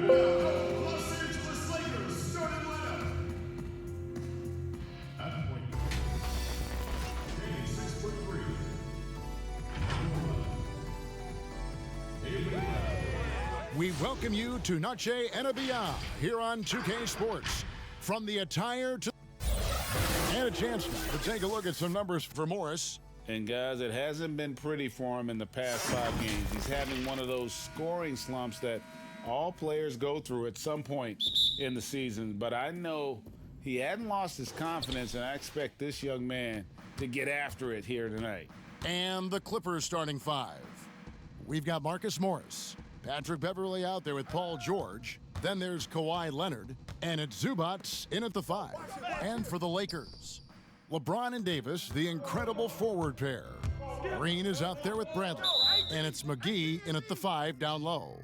Los Angeles Lakers starting lineup. At point guard, Danny 6'3". We welcome you to Noche NBA here on 2K Sports. From the attire to... And a chance to take a look at some numbers for Morris. And guys, it hasn't been pretty for him in the past 5 games. He's having one of those scoring slumps that all players go through at some point in the season. But I know he hadn't lost his confidence, and I expect this young man to get after it here tonight. And the Clippers starting 5. We've got Marcus Morris, Patrick Beverley out there with Paul George. Then there's Kawhi Leonard, and it's Zubats in at the 5. And for the Lakers, LeBron and Davis, the incredible forward pair. Green is out there with Bradley, and it's McGee in at the 5 down low.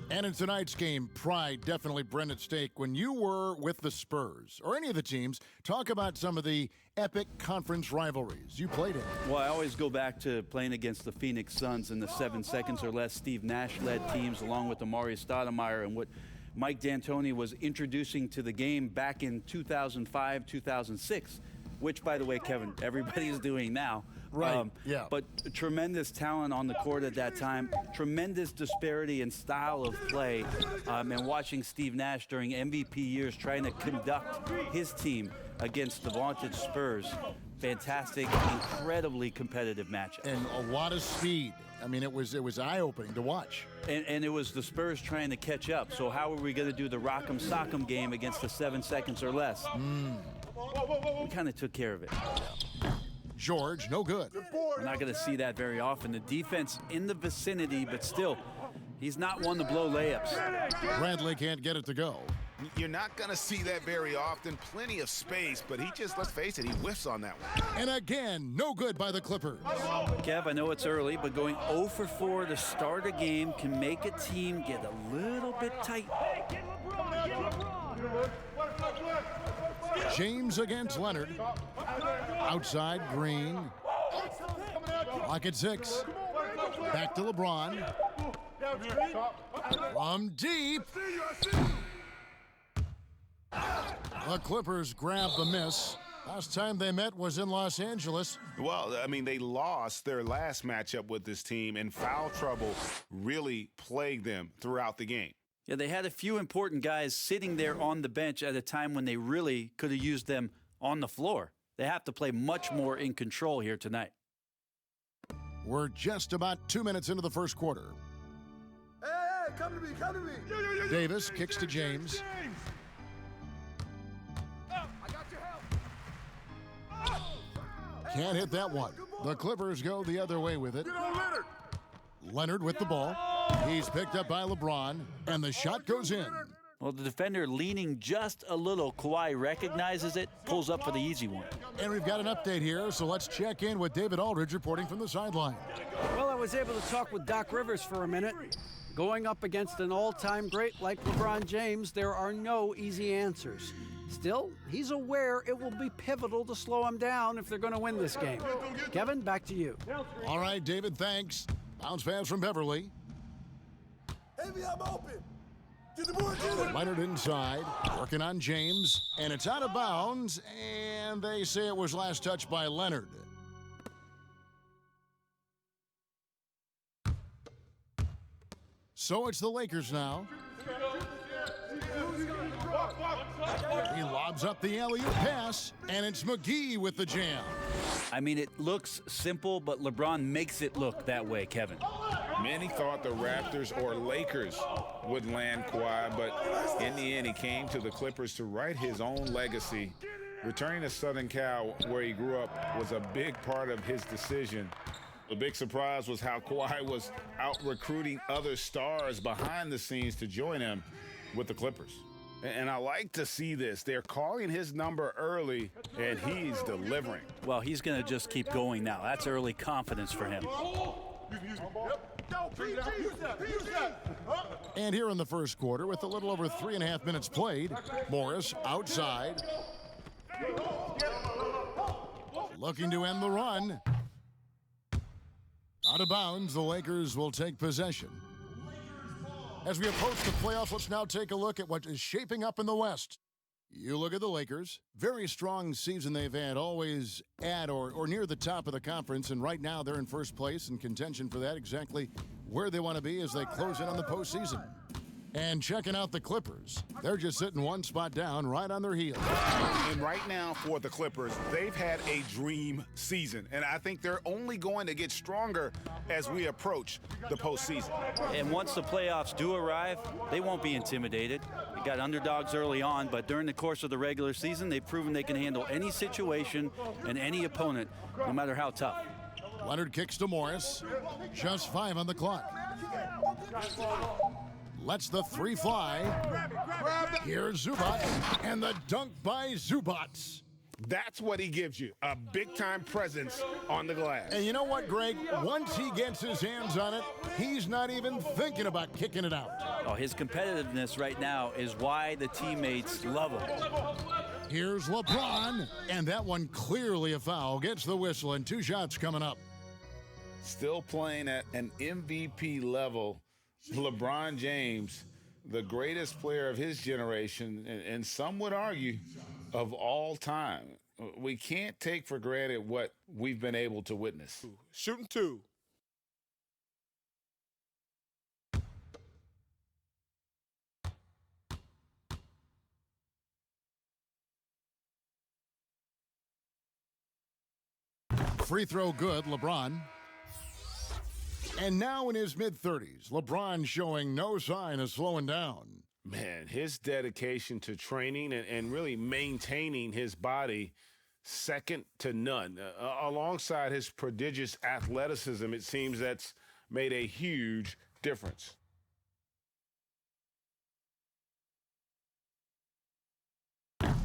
And in tonight's game, pride definitely bred at stake when you were with the Spurs, or any of the teams. Talk about some of the epic conference rivalries you played in. Well, I always go back to playing against the Phoenix Suns in the 7 seconds or less Steve Nash-led teams, along with Amari Stoudemire, and what Mike D'Antoni was introducing to the game back in 2005, 2006, which, by the way, Kevin, everybody's doing now. Right, yeah. But tremendous talent on the court at that time, tremendous disparity in style of play, and watching Steve Nash during MVP years trying to conduct his team against the vaunted Spurs. Fantastic, incredibly competitive matchup. And a lot of speed. I mean, it was eye-opening to watch. And it was the Spurs trying to catch up. So how are we going to do the rock'em sock'em game against the 7 seconds or less? We kind of took care of it. George, no good. We're not going to see that very often. The defense in the vicinity, but still, he's not one to blow layups. Bradley can't get it to go. You're not going to see that very often. Plenty of space, but he just, let's face it, he whiffs on that one. And again, no good by the Clippers. Kev, I know it's early, but going 0 for 4 to start a game can make a team get a little bit tight. James against Leonard. Outside, Green. Clock at 6. Back to LeBron. From deep. The Clippers grab the miss. Last time they met was in Los Angeles. Well, I mean, they lost their last matchup with this team, and foul trouble really plagued them throughout the game. Yeah, they had a few important guys sitting there on the bench at a time when they really could have used them on the floor. They have to play much more in control here tonight. We're just about 2 minutes into the first quarter. Hey, come to me, come to me. Davis kicks to James. I got your help. Can't hit that one. The Clippers go the other way with it. Leonard with the ball. He's picked up by LeBron, and the shot goes in. Well, the defender leaning just a little. Kawhi recognizes it, pulls up for the easy one. And we've got an update here, so let's check in with David Aldridge reporting from the sideline. Well, I was able to talk with Doc Rivers for a minute. Going up against an all-time great like LeBron James, there are no easy answers. Still, he's aware it will be pivotal to slow him down if they're going to win this game. Kevin, back to you. All right, David, thanks. Bounce pass from Beverly. Heavy, I'm open. Get the board, get it. Leonard inside, working on James, and it's out of bounds, and they say it was last touched by Leonard. So it's the Lakers now. He lobs up the alley-oop pass, and it's McGee with the jam. I mean, it looks simple, but LeBron makes it look that way, Kevin. Many thought the Raptors or Lakers would land Kawhi, but in the end, he came to the Clippers to write his own legacy. Returning to Southern Cal, where he grew up, was a big part of his decision. The big surprise was how Kawhi was out recruiting other stars behind the scenes to join him with the Clippers. And I like to see this. They're calling his number early, and he's delivering. Well, he's going to just keep going now. That's early confidence for him. And here in the first quarter, with a little over 3.5 minutes played, Morris outside. Looking to end the run. Out of bounds, the Lakers will take possession. As we approach the playoffs, let's now take a look at what is shaping up in the West. You look at the Lakers. Very strong season they've had, always at or near the top of the conference, and right now they're in first place in contention for that, exactly where they want to be as they close in on the postseason. And checking out the Clippers, they're just sitting one spot down, right on their heels. And right now for the Clippers, they've had a dream season, and I think they're only going to get stronger as we approach the postseason. And once the playoffs do arrive, they won't be intimidated. They got underdogs early on, but during the course of the regular season, they've proven they can handle any situation and any opponent, no matter how tough. Leonard kicks to Morris. Just 5 on the clock. Lets the 3 fly. Here's Zubac, and the dunk by Zubac. That's what he gives you, a big-time presence on the glass. And you know what, Greg? Once he gets his hands on it, he's not even thinking about kicking it out. Oh, his competitiveness right now is why the teammates love him. Here's LeBron, and that one clearly a foul. Gets the whistle, and 2 shots coming up. Still playing at an MVP level. LeBron James, the greatest player of his generation, and some would argue of all time. We can't take for granted what we've been able to witness. Shooting 2. Free throw good, LeBron. And now in his mid-30s, LeBron showing no sign of slowing down. Man, his dedication to training and really maintaining his body, second to none. Alongside his prodigious athleticism, it seems that's made a huge difference.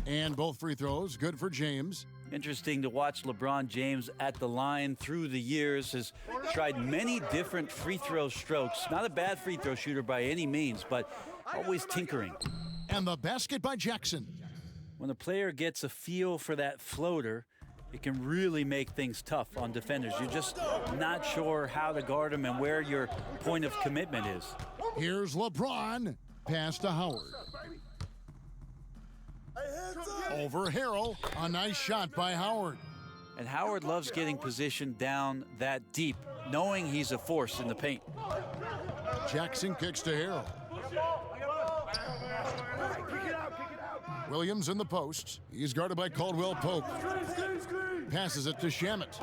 And both free throws good for James. Interesting to watch LeBron James at the line through the years. Has tried many different free throw strokes. Not a bad free throw shooter by any means, but always tinkering. And the basket by Jackson. When a player gets a feel for that floater, it can really make things tough on defenders. You're just not sure how to guard them and where your point of commitment is. Here's LeBron. Pass to Howard. Over Harrell. A nice shot by Howard. And Howard loves getting positioned down that deep, knowing he's a force in the paint. Jackson kicks to Harrell. Williams in the post. He's guarded by Caldwell Pope. Passes it to Shamet.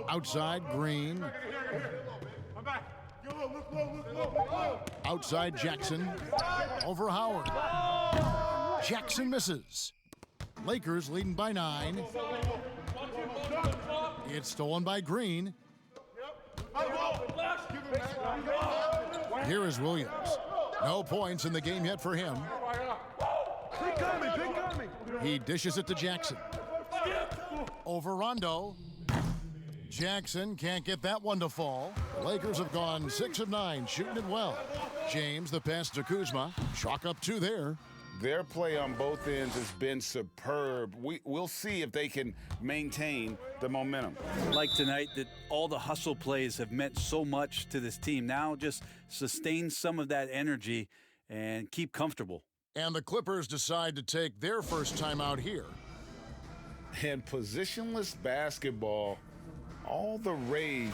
Outside, Green. Outside, Jackson. Over Howard. Jackson misses. Lakers leading by 9. It's stolen by Green. Here is Williams. No points in the game yet for him. He dishes it to Jackson. Over Rondo. Jackson can't get that one to fall. The Lakers have gone 6 of 9, shooting it well. James, the pass to Kuzma. Chalk up 2 there. Their play on both ends has been superb. We'll see if they can maintain the momentum. Like tonight, that all the hustle plays have meant so much to this team. Now just sustain some of that energy and keep comfortable. And the Clippers decide to take their first time out here. And positionless basketball, all the rage,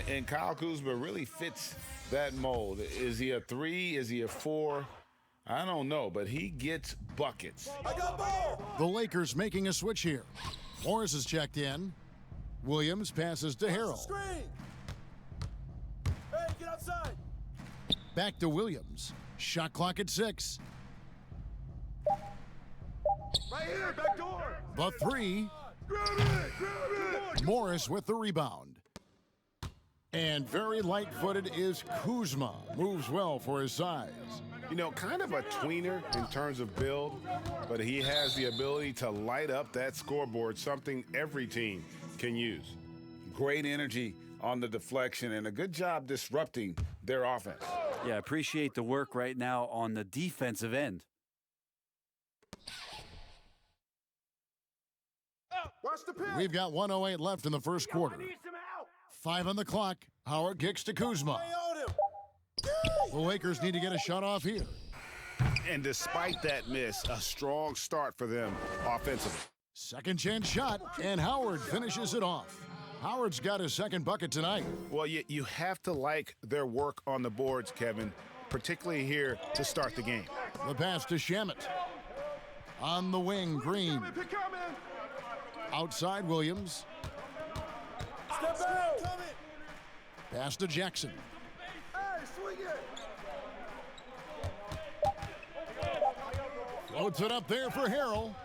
and Kyle Kuzma really fits that mold. Is he a 3? Is he a 4? I don't know, but he gets buckets. The Lakers making a switch here. Morris is checked in. Williams passes to Harrell. Hey, get outside. Back to Williams. Shot clock at 6. Right here, back door. The 3. Grab it. Morris with the rebound. And very light-footed is Kuzma. Moves well for his size. You know, kind of a tweener in terms of build, but he has the ability to light up that scoreboard, something every team can use. Great energy on the deflection and a good job disrupting their offense. Yeah, appreciate the work right now on the defensive end. Watch the pitch. We've got 1:08 left in the first quarter. 5 on the clock. Howard kicks to Kuzma. Stay on him. The Lakers need to get a shot off here. And despite that miss, a strong start for them offensively. Second chance shot, and Howard finishes it off. Howard's got his second bucket tonight. Well, you have to like their work on the boards, Kevin, particularly here to start the game. The pass to Shamet. On the wing, Green. Outside, Williams. Step out. Pass to Jackson. Hey, swing it. Floats it up there for Harrell.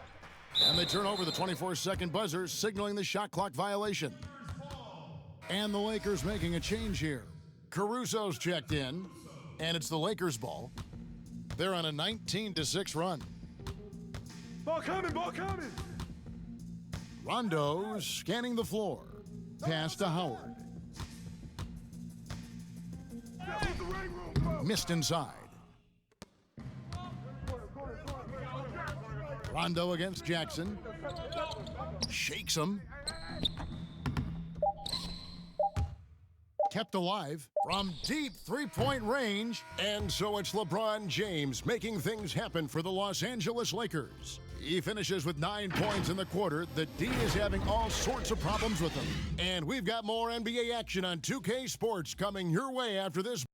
And they turn over the 24-second buzzer, signaling the shot clock violation. And the Lakers making a change here. Caruso's checked in, and it's the Lakers' ball. They're on a 19-6 run. Ball coming. Rondo scanning the floor. Pass to Howard. Missed inside. Rondo against Jackson. Shakes him. Kept alive from deep three-point range. And so it's LeBron James making things happen for the Los Angeles Lakers. He finishes with 9 points in the quarter. The D is having all sorts of problems with him. And we've got more NBA action on 2K Sports coming your way after this.